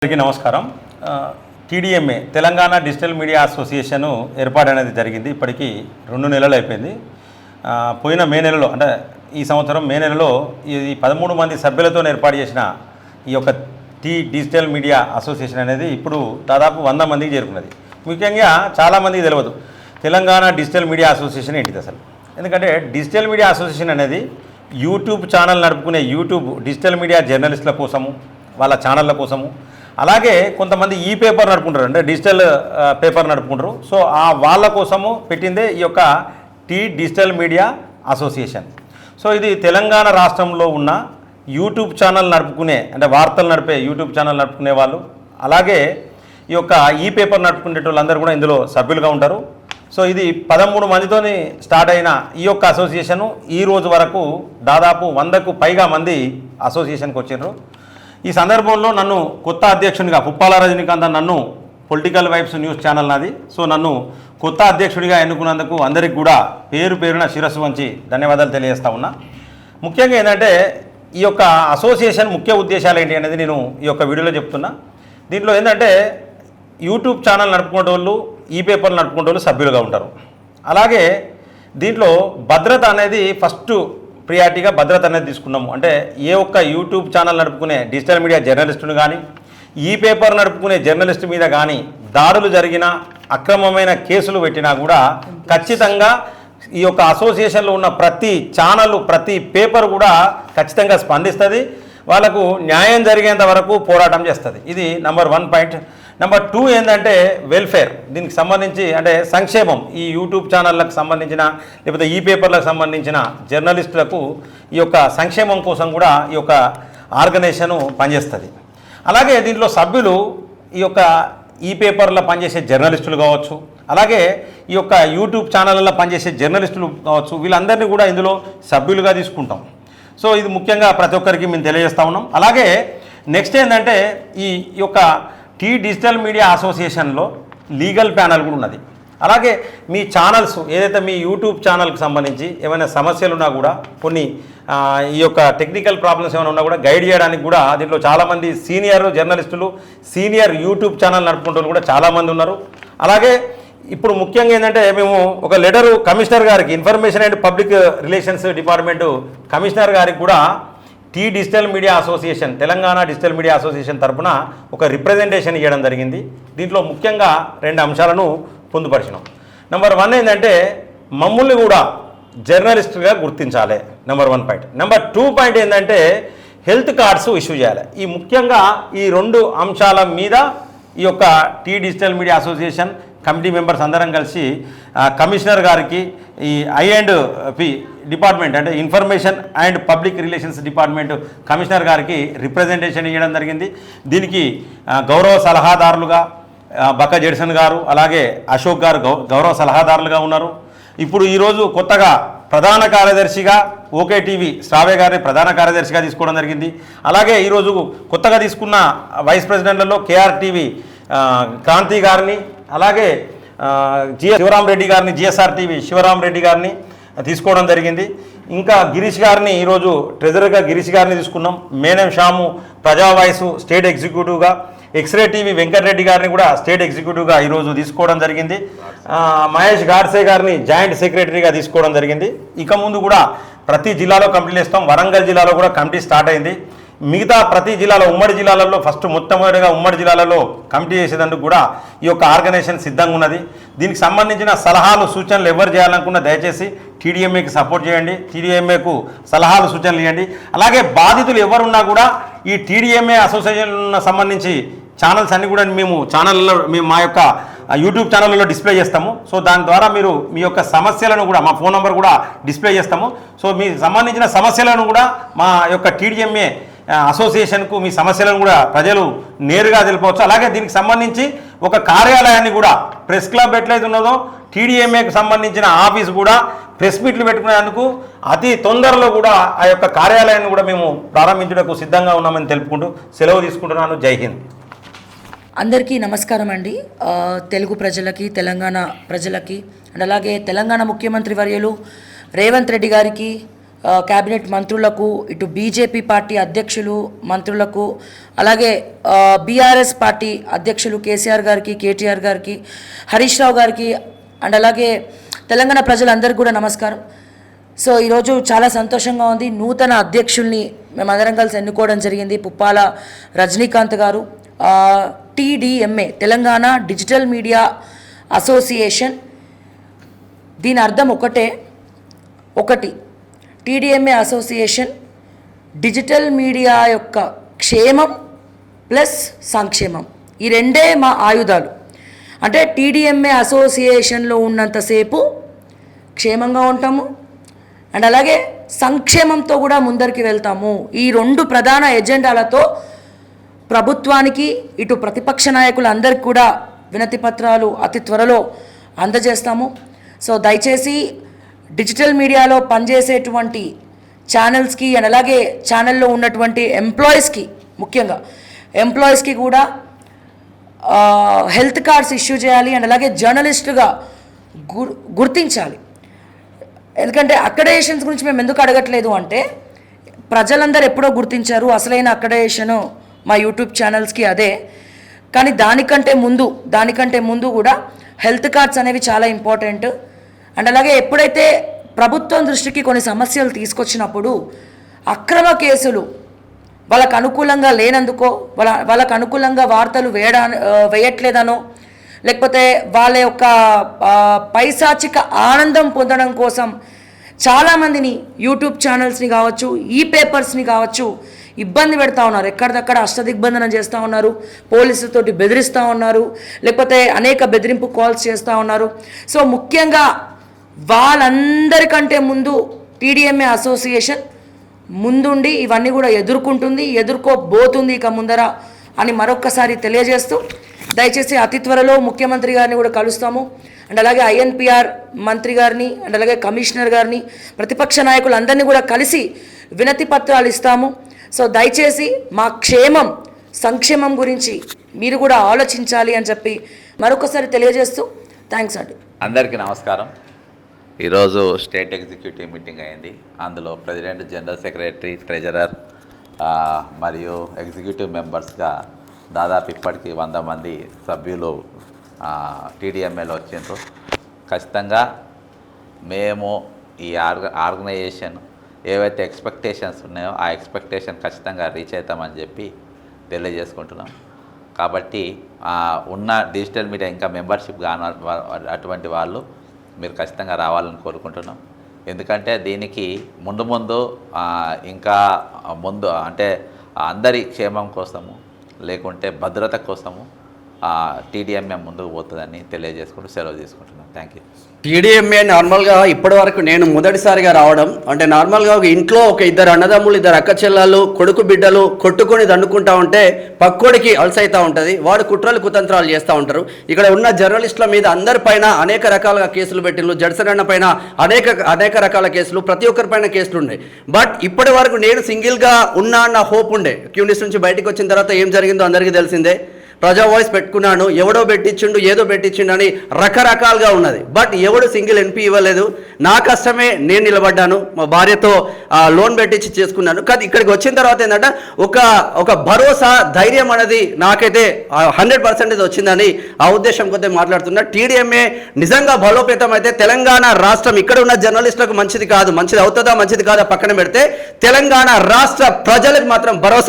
అందరికీ నమస్కారం. TDMA Telangana digital media association ఏర్పాటు అనేది జరిగింది. ఇప్పటికీ 2 నెలలు అయిపోయింది. పోయిన మే నెలలో అంటే ఈ సంవత్సరం మే నెలలో ఈ 13 మంది సభ్యులతో ఏర్పాటు చేసిన ఈ యొక్క డిజిటల్ మీడియా అసోసియేషన్ అనేది ఇప్పుడు దాదాపు 100 మందికి చేరుకున్నది. ముఖ్యంగా చాలామందికి తెలియదు తెలంగాణ డిజిటల్ మీడియా అసోసియేషన్ ఏంటిది అసలు. ఎందుకంటే డిజిటల్ మీడియా అసోసియేషన్ అనేది యూట్యూబ్ ఛానల్ నడుపుకునే యూట్యూబ్ డిజిటల్ మీడియా జర్నలిస్టుల కోసము, వాళ్ళ ఛానళ్ళ కోసము, అలాగే కొంతమంది ఈ పేపర్ నడుపుకుంటారు, అంటే డిజిటల్ పేపర్ నడుపుకుంటారు. సో వాళ్ళ కోసము పెట్టిందే ఈ యొక్క డిజిటల్ మీడియా అసోసియేషన్. సో ఇది తెలంగాణ రాష్ట్రంలో ఉన్న యూట్యూబ్ ఛానల్ నడుపుకునే, అంటే వార్తలు నడిపే యూట్యూబ్ ఛానల్ నడుపుకునే వాళ్ళు, అలాగే ఈ యొక్క ఈ పేపర్ నడుపుకునే వాళ్ళందరూ కూడా ఇందులో సభ్యులుగా ఉంటారు. సో ఇది 13 మందితోని స్టార్ట్ అయిన ఈ యొక్క అసోసియేషను ఈ రోజు వరకు దాదాపు 100కు పైగా మంది అసోసియేషన్కి వచ్చారు. ఈ సందర్భంలో నన్ను కొత్త అధ్యక్షునిగా పుప్పాల రజనీకాంత్ నన్ను పొలిటికల్ వైబ్స్ న్యూస్ ఛానల్ నాది. సో నన్ను కొత్త అధ్యక్షుడిగా ఎన్నుకున్నందుకు అందరికి కూడా పేరున శిరస్సు వంచి ధన్యవాదాలు తెలియజేస్తా ఉన్నా. ముఖ్యంగా ఏంటంటే ఈ యొక్క అసోసియేషన్ ముఖ్య ఉద్దేశాలు ఏంటి అనేది నేను ఈ యొక్క వీడియోలో చెప్తున్నా. దీంట్లో ఏంటంటే యూట్యూబ్ ఛానల్ నడుపుకునే వాళ్ళు, ఈ పేపర్లు నడుపుకునే వాళ్ళు సభ్యులుగా ఉంటారు. అలాగే దీంట్లో భద్రత అనేది ఫస్ట్ ప్రియారిటీగా భద్రత అనేది తీసుకున్నాము. అంటే ఏ ఒక్క యూట్యూబ్ ఛానల్ నడుపుకునే డిజిటల్ మీడియా జర్నలిస్టును కానీ, ఈ పేపర్ నడుపుకునే జర్నలిస్టు మీద కానీ దాడులు జరిగిన, అక్రమమైన కేసులు పెట్టినా కూడా ఖచ్చితంగా ఈ యొక్క అసోసియేషన్లో ఉన్న ప్రతి ఛానల్, ప్రతి పేపర్ కూడా ఖచ్చితంగా స్పందిస్తుంది. వాళ్ళకు న్యాయం జరిగేంత వరకు పోరాటం చేస్తుంది. ఇది నెంబర్ 1 పాయింట్. నెంబర్ 2 ఏంటంటే వెల్ఫేర్. దీనికి సంబంధించి అంటే సంక్షేమం, ఈ యూట్యూబ్ ఛానళ్ళకు సంబంధించిన లేకపోతే ఈ పేపర్లకు సంబంధించిన జర్నలిస్టులకు ఈ యొక్క సంక్షేమం కోసం కూడా ఈ యొక్క ఆర్గనైజేషను పనిచేస్తుంది. అలాగే దీంట్లో సభ్యులు ఈ యొక్క ఈ పేపర్లో పనిచేసే జర్నలిస్టులు కావచ్చు, అలాగే ఈ యొక్క యూట్యూబ్ ఛానళ్ళలో పనిచేసే జర్నలిస్టులు కావచ్చు, వీళ్ళందరినీ కూడా ఇందులో సభ్యులుగా తీసుకుంటాం. సో ఇది ముఖ్యంగా ప్రతి ఒక్కరికి మేము తెలియజేస్తూ ఉన్నాం. అలాగే నెక్స్ట్ ఏంటంటే ఈ యొక్క డిజిటల్ మీడియా అసోసియేషన్లో లీగల్ ప్యానల్ కూడా ఉన్నది. అలాగే మీ ఛానల్స్ ఏదైతే మీ యూట్యూబ్ ఛానల్కి సంబంధించి ఏమైనా సమస్యలు ఉన్నా కూడా, కొన్ని ఈ యొక్క టెక్నికల్ ప్రాబ్లమ్స్ ఏమైనా ఉన్నా కూడా గైడ్ చేయడానికి కూడా దీంట్లో చాలామంది సీనియర్ జర్నలిస్టులు, సీనియర్ యూట్యూబ్ ఛానల్ నడుపుకుంటూ కూడా చాలామంది ఉన్నారు. అలాగే ఇప్పుడు ముఖ్యంగా ఏంటంటే మేము ఒక లెటరు కమిషనర్ గారికి, information and public relations department commissioner గారికి కూడా digital media association, Telangana digital media association తరఫున ఒక రిప్రజెంటేషన్ ఇవ్వడం జరిగింది. దీంట్లో ముఖ్యంగా 2 అంశాలను పొందుపరిచినాం. నెంబర్ 1 ఏంటంటే మమ్మల్ని కూడా జర్నలిస్టుగా గుర్తించాలి, నెంబర్ 1 పాయింట్. నెంబర్ 2 పాయింట్ ఏంటంటే హెల్త్ కార్డ్స్ ఇష్యూ చేయాలి. ఈ ముఖ్యంగా ఈ 2 అంశాల మీద ఈ యొక్క digital media association committee members అందరం కలిసి కమిషనర్ గారికి, ఈ I&P డిపార్ట్మెంట్ అంటే information and public relations department commissioner గారికి రిప్రజెంటేషన్ ఇవ్వడం జరిగింది. దీనికి గౌరవ సలహాదారులుగా బక్క జెడ్సన్ గారు, అలాగే అశోక్ గారు గౌరవ సలహాదారులుగా ఉన్నారు. ఇప్పుడు ఈరోజు కొత్తగా ప్రధాన కార్యదర్శిగా ఓకే టీవీ శ్రావ్య గారిని ప్రధాన కార్యదర్శిగా తీసుకోవడం జరిగింది. అలాగే ఈరోజు కొత్తగా తీసుకున్న వైస్ ప్రెసిడెంట్లలో KRTV క్రాంతి గారిని, అలాగే శివరాం రెడ్డి గారిని, GSR TV శివరాం రెడ్డి గారిని తీసుకోవడం జరిగింది. ఇంకా గిరీష్ గారిని ఈరోజు ట్రెజరర్గా గిరీష్ గారిని తీసుకున్నాం. మేనం షాము ప్రజా వాయిస్ స్టేట్ ఎగ్జిక్యూటివ్గా, ఎక్స్రే టీవీ వెంకటరెడ్డి గారిని కూడా స్టేట్ ఎగ్జిక్యూటివ్గా ఈరోజు తీసుకోవడం జరిగింది. మహేష్ గాడ్సే గారిని జాయింట్ సెక్రటరీగా తీసుకోవడం జరిగింది. ఇక ముందు కూడా ప్రతి జిల్లాలో కమిటీలు ఇస్తాం. వరంగల్ జిల్లాలో కూడా కమిటీ స్టార్ట్ అయింది. మిగతా ప్రతి జిల్లాలో, ఉమ్మడి జిల్లాలలో ఫస్ట్ మొట్టమొదటిగా ఉమ్మడి జిల్లాలలో కమిటీ చేసేందుకు కూడా ఈ యొక్క ఆర్గనైజేషన్ సిద్ధంగా ఉన్నది. దీనికి సంబంధించిన సలహాలు, సూచనలు ఎవరు చేయాలనుకున్నా దయచేసి TDMAకి సపోర్ట్ చేయండి, TDMAకు సలహాలు, సూచనలు ఇవ్వండి. అలాగే బాధితులు ఎవరున్నా కూడా ఈ TDMA అసోసియేషన్ సంబంధించి ఛానల్స్ అన్నీ కూడా మేము మా యొక్క యూట్యూబ్ ఛానల్లో డిస్ప్లే చేస్తాము. సో దాని ద్వారా మీరు మీ యొక్క సమస్యలను కూడా, మా ఫోన్ నెంబర్ కూడా డిస్ప్లే చేస్తాము. సో మీకు సంబంధించిన సమస్యలను కూడా మా యొక్క TDMA అసోసియేషన్కు మీ సమస్యలను కూడా ప్రజలు నేరుగా తెలిపవచ్చు. అలాగే దీనికి సంబంధించి ఒక కార్యాలయాన్ని కూడా, ప్రెస్ క్లబ్ ఎట్లయితే ఉన్నదో TDMAకు సంబంధించిన ఆఫీస్ కూడా ప్రెస్ మీట్లు పెట్టుకునేందుకు అతి తొందరలో కూడా ఆ యొక్క కార్యాలయాన్ని కూడా మేము ప్రారంభించడానికి సిద్ధంగా ఉన్నామని తెలుపుకుంటూ సెలవు తీసుకుంటున్నాను. జై హింద్. అందరికీ నమస్కారం అండి. తెలుగు ప్రజలకి, తెలంగాణ ప్రజలకి, అండ్ అలాగే తెలంగాణ ముఖ్యమంత్రి వర్యులు రేవంత్ రెడ్డి గారికి, క్యాబినెట్ మంత్రులకు, ఇటు బీజేపీ పార్టీ అధ్యక్షులు మంత్రులకు, అలాగే బీఆర్ఎస్ పార్టీ అధ్యక్షులు కేసీఆర్ గారికి, కేటీఆర్ గారికి, హరీష్ రావు గారికి అండ్ అలాగే తెలంగాణ ప్రజలందరికీ కూడా నమస్కారం. సో ఈరోజు చాలా సంతోషంగా ఉంది. నూతన అధ్యక్షుల్ని మేమందరం కలిసి ఎన్నుకోవడం జరిగింది. పుప్పాల రజనీకాంత్ గారు, TDMA Telangana digital media association. దీని అర్థం ఒకటి TDMA అసోసియేషన్ డిజిటల్ మీడియా యొక్క క్షేమం ప్లస్ సంక్షేమం, ఈ రెండే మా ఆయుధాలు. అంటే TDMA అసోసియేషన్లో ఉన్నంతసేపు క్షేమంగా ఉంటాము అండ్ అలాగే సంక్షేమంతో కూడా ముందరికి వెళ్తాము. ఈ రెండు ప్రధాన ఎజెండాలతో ప్రభుత్వానికి, ఇటు ప్రతిపక్ష నాయకులందరికీ కూడా వినతి పత్రాలు అతి త్వరలో అందజేస్తాము. సో దయచేసి డిజిటల్ మీడియాలో పనిచేసేటువంటి ఛానల్స్కి అండ్ అలాగే ఛానల్లో ఉన్నటువంటి ఎంప్లాయీస్కి, ముఖ్యంగా ఎంప్లాయీస్కి కూడా హెల్త్ కార్డ్స్ ఇష్యూ చేయాలి అండ్ అలాగే జర్నలిస్టుగా గుర్తించాలి. ఎందుకంటే అక్రెడిటేషన్స్ గురించి మేము ఎందుకు అడగట్లేదు అంటే, ప్రజలందరూ ఎప్పుడో గుర్తించారు. అసలైన అక్రెడిటేషను మా యూట్యూబ్ ఛానల్స్కి అదే. కానీ దానికంటే ముందు కూడా హెల్త్ కార్డ్స్ అనేవి చాలా ఇంపార్టెంట్. అండ్ అలాగే ఎప్పుడైతే ప్రభుత్వం దృష్టికి కొన్ని సమస్యలు తీసుకొచ్చినప్పుడు అక్రమ కేసులు వాళ్ళకు అనుకూలంగా లేనందుకో, వాళ్ళకు అనుకూలంగా వార్తలు వేయట్లేదనో, లేకపోతే వాళ్ళ యొక్క పైశాచిక ఆనందం పొందడం కోసం చాలామందిని యూట్యూబ్ ఛానల్స్ని కావచ్చు, పేపర్స్ని కావచ్చు ఇబ్బంది పెడతా ఉన్నారు. ఎక్కడిదక్కడ అష్టదిగ్బంధనం చేస్తూ ఉన్నారు, పోలీసులతోటి బెదిరిస్తూ ఉన్నారు, లేకపోతే అనేక బెదిరింపు కాల్స్ చేస్తూ ఉన్నారు. సో ముఖ్యంగా వాళ్ళందరికంటే ముందు TDMA అసోసియేషన్ ముందుండి ఇవన్నీ కూడా ఎదుర్కోబోతుంది ఇక ముందర అని మరొక్కసారి తెలియజేస్తూ, దయచేసి అతి త్వరలో ముఖ్యమంత్రి గారిని కూడా కలుస్తాము అండ్ అలాగే INPR మంత్రి గారిని అండ్ అలాగే కమిషనర్ గారిని, ప్రతిపక్ష నాయకులందరినీ కూడా కలిసి వినతి పత్రాలు ఇస్తాము. సో దయచేసి మా సంక్షేమం గురించి మీరు కూడా ఆలోచించాలి అని చెప్పి మరొకసారి తెలియజేస్తూ థ్యాంక్స్ అండి. అందరికీ నమస్కారం. ఈరోజు స్టేట్ ఎగ్జిక్యూటివ్ మీటింగ్ అయింది. అందులో ప్రెసిడెంట్, జనరల్ సెక్రటరీ, ట్రెజరర్ మరియు ఎగ్జిక్యూటివ్ మెంబర్స్గా దాదాపు ఇప్పటికీ 100 మంది సభ్యులు TDMAలో వచ్చిండ్రు. ఖచ్చితంగా మేము ఈ ఆర్గనైజేషన్ ఏవైతే ఎక్స్పెక్టేషన్స్ ఉన్నాయో ఆ ఎక్స్పెక్టేషన్ ఖచ్చితంగా రీచ్ అవుతామని చెప్పి తెలియజేసుకుంటున్నాం. కాబట్టి ఉన్న డిజిటల్ మీడియా ఇంకా మెంబర్షిప్ కాని అటువంటి వాళ్ళు మీరు ఖచ్చితంగా రావాలని కోరుకుంటున్నాం. ఎందుకంటే దీనికి ముందు ఇంకా ముందు అంటే అందరి క్షేమం కోసము, లేకుంటే భద్రత కోసము TDMA ముందుకు పోతుందని తెలియజేసుకుంటూ సెలవు తీసుకుంటున్నాను. Thank you. TDMA నార్మల్గా ఇప్పటి వరకు నేను మొదటిసారిగా రావడం, అంటే నార్మల్గా ఒక ఇంట్లో ఒక ఇద్దరు అన్నదమ్ములు, ఇద్దరు అక్క చెల్లెళ్ళు, కొడుకు బిడ్డలు కొట్టుకొని దండుకుంటా ఉంటే పక్కోడికి అలసైతా ఉంటుంది, వాడు కుట్రలు కుతంత్రాలు చేస్తూ ఉంటారు. ఇక్కడ ఉన్న జర్నలిస్టుల మీద అందరిపైన అనేక రకాలుగా కేసులు పెట్టిండ్రు. జడ్సన్ పైన అనేక రకాల కేసులు, ప్రతి ఒక్కరిపైన కేసులు ఉన్నాయి. బట్ ఇప్పటి వరకు నేను సింగిల్గా ఉన్నా అన్న హోప్ ఉండే. క్యూనిస్ నుంచి బయటకు వచ్చిన తర్వాత ఏం జరిగిందో అందరికీ తెలిసిందే. ప్రజా వాయిస్ పెట్టుకున్నాను, ఎవడో పెట్టించిండు, ఏదో పెట్టించిండు అని రకరకాలుగా ఉన్నది. బట్ ఎవడు సింగిల్ NP ఇవ్వలేదు. నా కష్టమే నేను నిలబడ్డాను, మా భార్యతో లోన్ పెట్టించి చేసుకున్నాను. కానీ ఇక్కడికి వచ్చిన తర్వాత ఏంటంటే ఒక భరోసా, ధైర్యం అనేది నాకైతే 100% వచ్చిందని ఆ ఉద్దేశం కొద్దిగా మాట్లాడుతున్నా. TDMA నిజంగా బలోపేతం అయితే తెలంగాణ రాష్ట్రం ఇక్కడ ఉన్న జర్నలిస్టులకు మంచిది అవుతుందా మంచిది కాదా పక్కన పెడితే తెలంగాణ రాష్ట్ర ప్రజలకు మాత్రం భరోసా